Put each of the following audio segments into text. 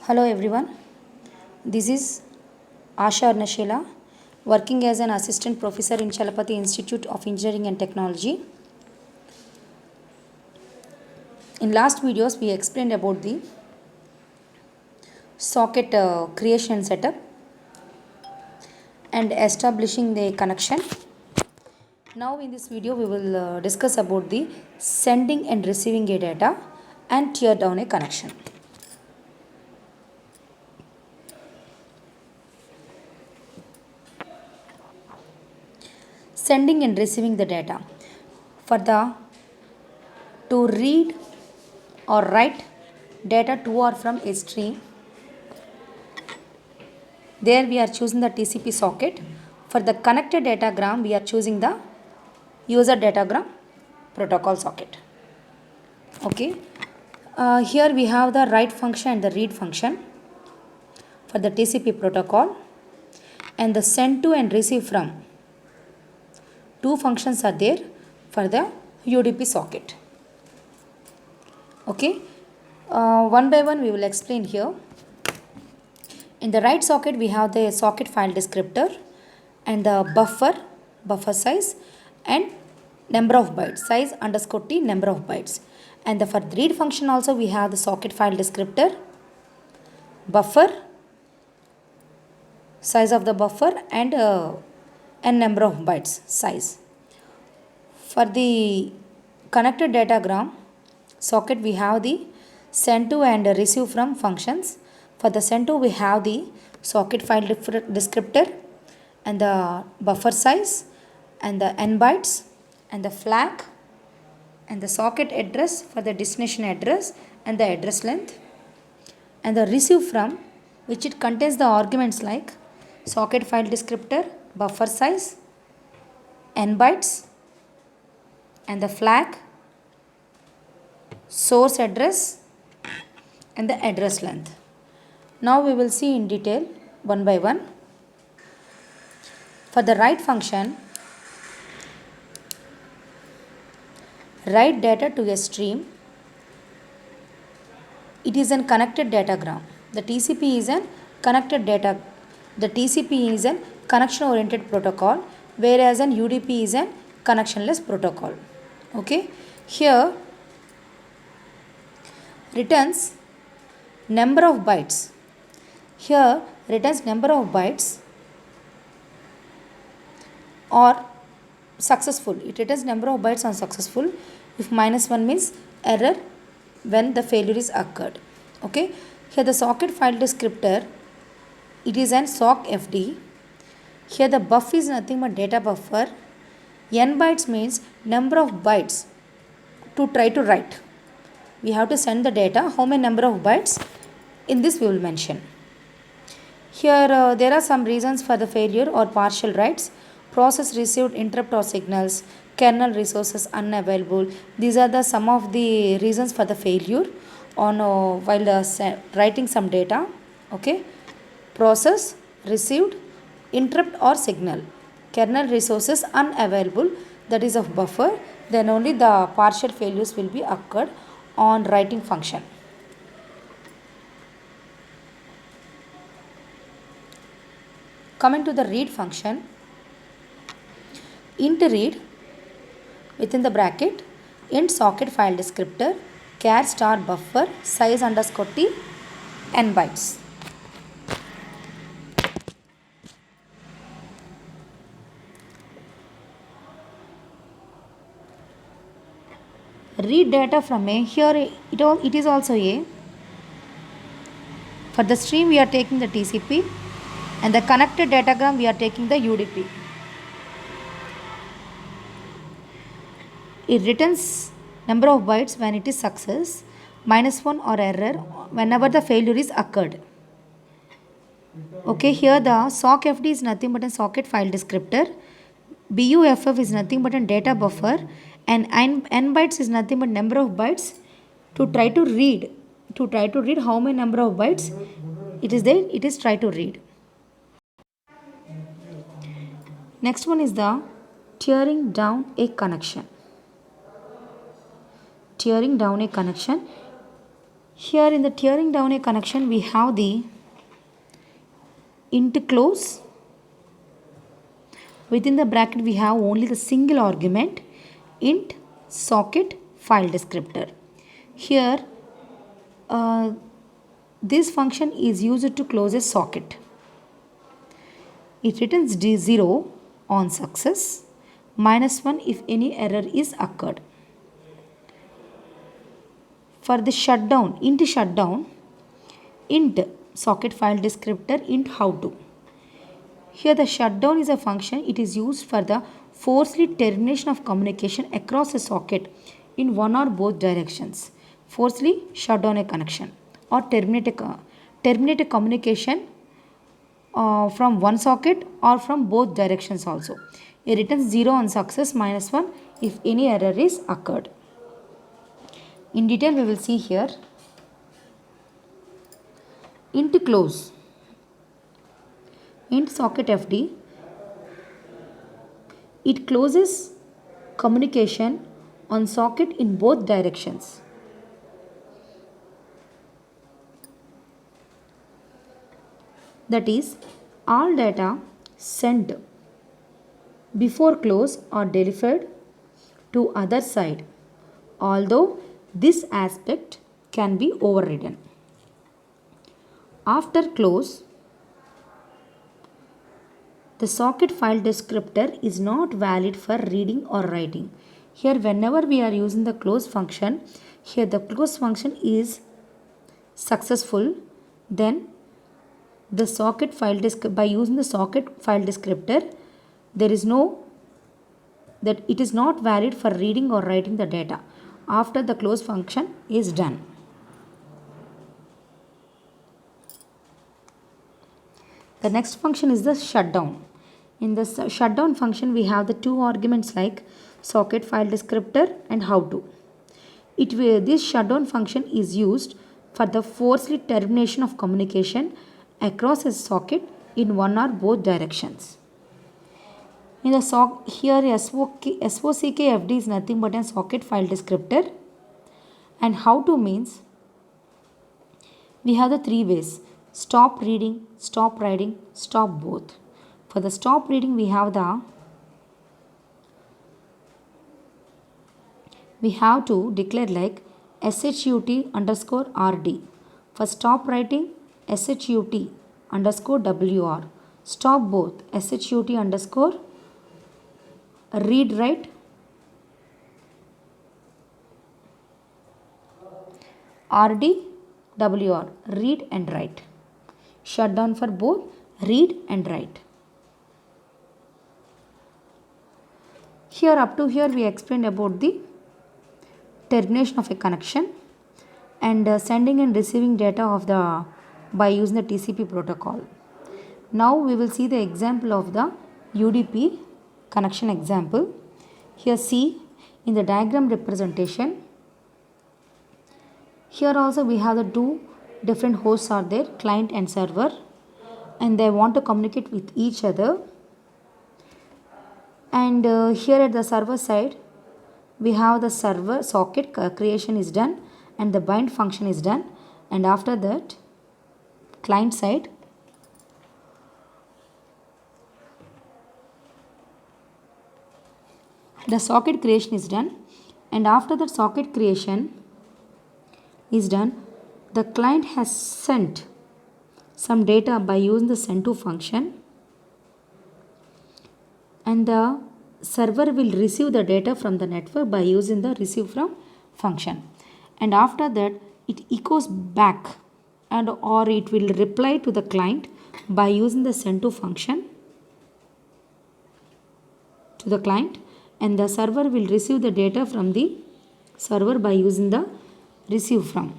Hello everyone, this is Asha Arnashela, working as an assistant professor in Chalapati Institute of Engineering and Technology. In last videos we explained about the socket creation and setup and establishing the connection. Now in this video we will discuss about the sending and receiving a data and tear down a connection. Sending and receiving the data. For the to read or write data to or from a stream, there we are choosing the TCP socket. For the connected datagram, we are choosing the user datagram protocol socket. Okay. Here we have the write function and the read function for the TCP protocol, and the send to and receive from. Two functions are there for the UDP socket. Okay. One by one we will explain here. In the write socket we have the socket file descriptor and the buffer size and number of bytes, size underscore t number of bytes. And for the read function also we have the socket file descriptor, buffer, size of the buffer and n number of bytes size. For the connected datagram socket we have the send to and receive from functions. For the send to we have the socket file descriptor and the buffer size and the n bytes and the flag and the socket address for the destination address and the address length, and the receive from, which it contains the arguments like socket file descriptor, buffer size, n bytes and the flag, source address and the address length. Now we will see in detail one by one. For the write function, write data to a stream. It is a connected datagram. The TCP is a connected data. The TCP is a connection oriented protocol, whereas an UDP is a connectionless protocol. Okay. Here returns number of bytes. Here returns number of bytes or successful. It returns number of bytes on successful. If -1 means error when the failure is occurred. Okay. Here the socket file descriptor, it is an sock FD. Here the buff is nothing but data buffer. N bytes means number of bytes to try to write. We have to send the data, how many number of bytes, in this we will mention. Here there are some reasons for the failure or partial writes. Process received interrupt or signals, kernel resources unavailable. These are the some of the reasons for the failure on while writing some data. Okay. Process received interrupt or signal, kernel resources unavailable, that is of buffer, then only the partial failures will be occurred on writing function. Coming to the read function, int read within the bracket int socket file descriptor char star buffer size underscore t n bytes. Read data from a, here it is also a. For the stream we are taking the TCP and the connected datagram we are taking the UDP. It returns number of bytes when it is success, -1 or error whenever the failure is occurred. Okay, here the sock FD is nothing but a socket file descriptor, BUFF is nothing but a data buffer, and n bytes is nothing but number of bytes to try to read. To try to read how many number of bytes it is there, it is try to read. Next one is the tearing down a connection. Tearing down a connection. Here in the tearing down a connection, we have the int close. Within the bracket, we have only the single argument int socket file descriptor. Here, this function is used to close a socket. It returns D0 on success, -1 if any error is occurred. For the shutdown, int socket file descriptor int how to. Here the shutdown is a function. It is used for the forceful termination of communication across a socket in one or both directions. Forcefully shut down a connection or terminate a communication from one socket or from both directions also. It returns 0 on success, -1 if any error is occurred. In detail we will see here. Int close, int socket FD, it closes communication on socket in both directions. That is, all data sent before close are delivered to other side, although this aspect can be overridden. After close, the socket file descriptor is not valid for reading or writing. Here whenever we are using the close function, here the close function is successful, then the socket file by using the socket file descriptor, there is no that it is not valid for reading or writing the data after the close function is done. The next function is the shutdown. In the shutdown function, we have the two arguments like socket file descriptor and how to. This shutdown function is used for the forceful termination of communication across a socket in one or both directions. In the here SOCKFD is nothing but a socket file descriptor, and how to means we have the three ways: stop reading, stop writing, stop both. For the stop reading, we have to declare like SHUT underscore RD. For stop writing, SHUT underscore WR. Stop both, SHUT underscore read write RD WR, read and write. Shut down for both read and write. Here up to here we explained about the termination of a connection and sending and receiving data by using the TCP protocol. Now we will see the example of the UDP connection example. Here see in the diagram representation. Here also we have the two different hosts are there, client and server, and they want to communicate with each other. And here at the server side, we have the server socket creation is done and the bind function is done, and after that client side the socket creation is done, and after that socket creation is done, the client has sent some data by using the send-to function, and the server will receive the data from the network by using the receive from function, and after that it echoes back and or it will reply to the client by using the send-to function to the client, and the server will receive the data from the server by using the receive from,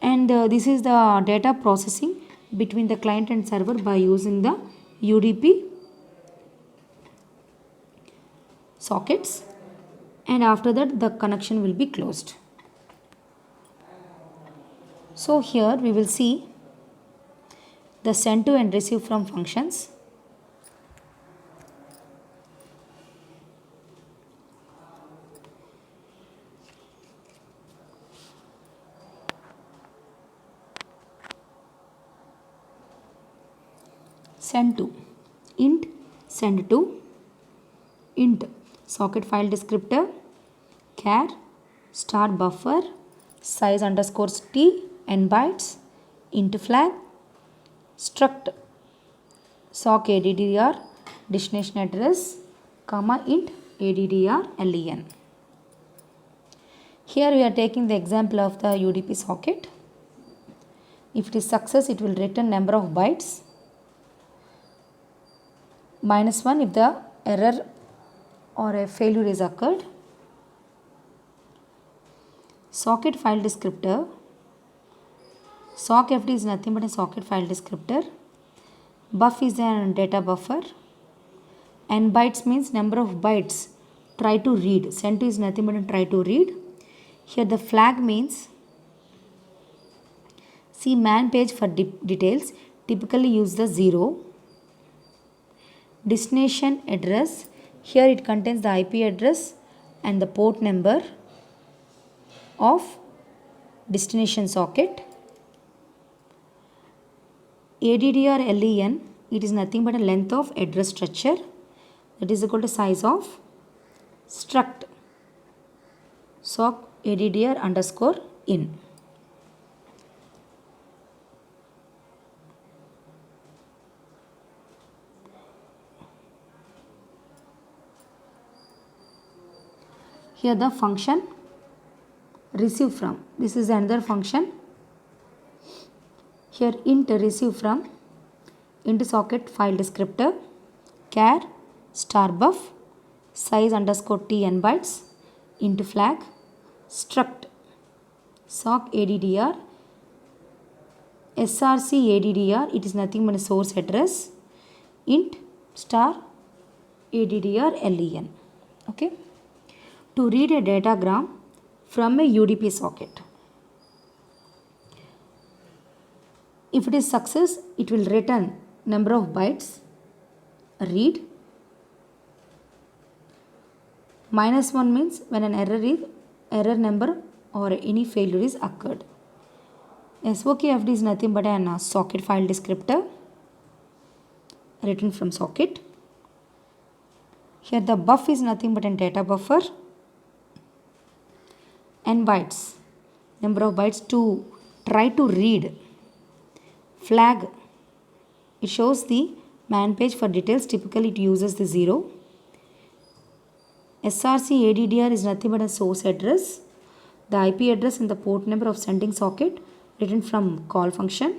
and this is the data processing between the client and server by using the UDP sockets, and after that the connection will be closed. So here we will see the send to and receive from functions. send to, int send to, int socket file descriptor, char star buffer size underscore t n bytes, int flag, struct sock addr destination address, comma int addr len. Here we are taking the example of the UDP socket. If it is success, it will return number of bytes, -1 if the error or a failure is occurred. Socket file descriptor, sock fd is nothing but a socket file descriptor. Buff is a data buffer. N bytes means number of bytes try to read. Send to is nothing but a try to read. Here the flag means see man page for details, typically use the 0. Destination address, here it contains the IP address and the port number of destination socket. ADDR LEN, it is nothing but a length of address structure, that is equal to size of struct sock ADDR underscore in. Here the function receive from, this is another function. Here int receive from, int socket file descriptor, char star buff size underscore t n bytes, int flag, struct sock addr src addr, it is nothing but a source address, int star addr len. Okay, to read a datagram from a UDP socket, if it is success, it will return number of bytes, read. -1 means when an error number or any failure is occurred. SOKFD is nothing but an socket file descriptor written from socket. Here the buff is nothing but a data buffer. N bytes, number of bytes to try to read. Flag, it shows the man page for details, typically it uses the 0. SRC ADDR is nothing but a source address, the IP address and the port number of sending socket written from call function.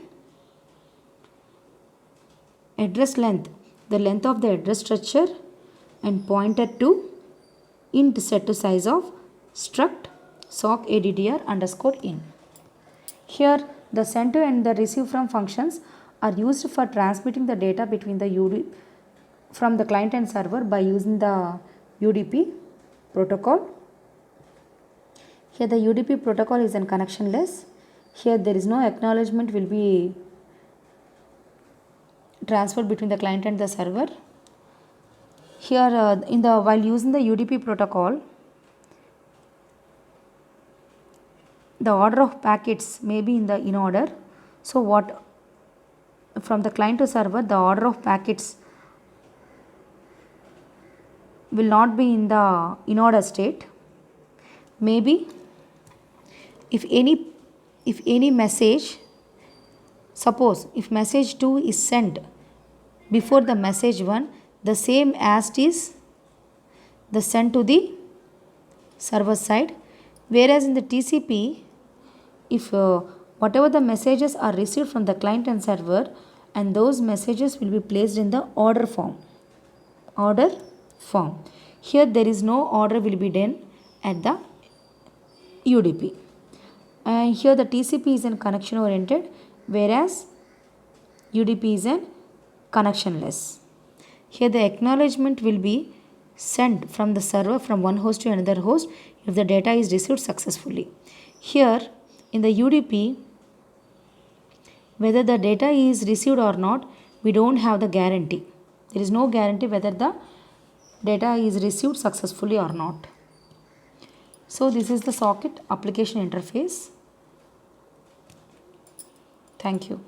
Address length, the length of the address structure and pointer to int set to size of struct sock addr underscore in. Here the send to and the receive from functions are used for transmitting the data between the from the client and server by using the UDP protocol. Here the UDP protocol is in connectionless. Here there is no acknowledgement will be transferred between the client and the server. Here while using the UDP protocol, the order of packets may be in order. So what from the client to server, the order of packets will not be in the in order state. Maybe if any message, suppose if message 2 is sent before the message 1, the same as is the sent to the server side, whereas in the TCP, if whatever the messages are received from the client and server, and those messages will be placed in the order form. Here there is no order will be done at the UDP. And here the TCP is in connection oriented, whereas UDP is in connectionless. Here the acknowledgement will be sent from the server from one host to another host if the data is received successfully. Here in the UDP, whether the data is received or not, we don't have the guarantee. There is no guarantee whether the data is received successfully or not. So this is the socket application interface. Thank you.